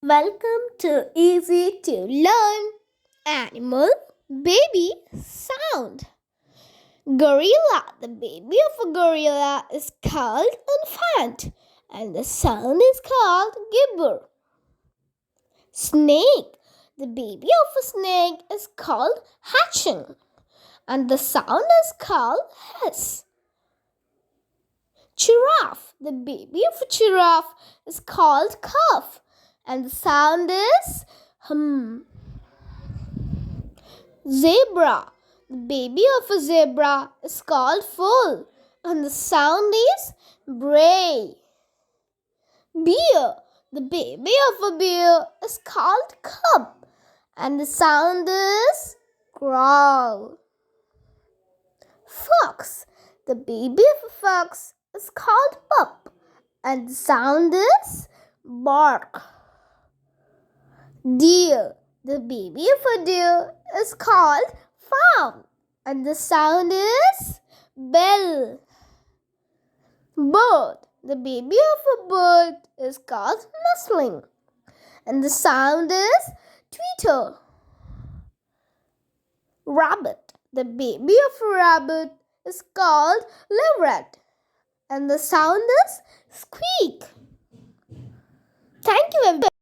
Welcome to Easy to Learn Animal Baby Sound. Gorilla. The baby of a gorilla is called infant and the sound is called gibber. Snake. The baby of a snake is called hatching and the sound is called hiss. Giraffe. The baby of a giraffe is called cough and the sound is hum. Zebra. The baby of a zebra is called foal and the sound is bray. Bear. The baby of a bear is called cub and the sound is growl. Fox. The baby of a fox is called pup and the sound is bark. Deer. The baby of a deer is called fawn and the sound is bell. Bird. The baby of a bird is called nestling and the sound is tweeter. Rabbit. The baby of a rabbit is called leveret and the sound is squeak. Thank you everyone.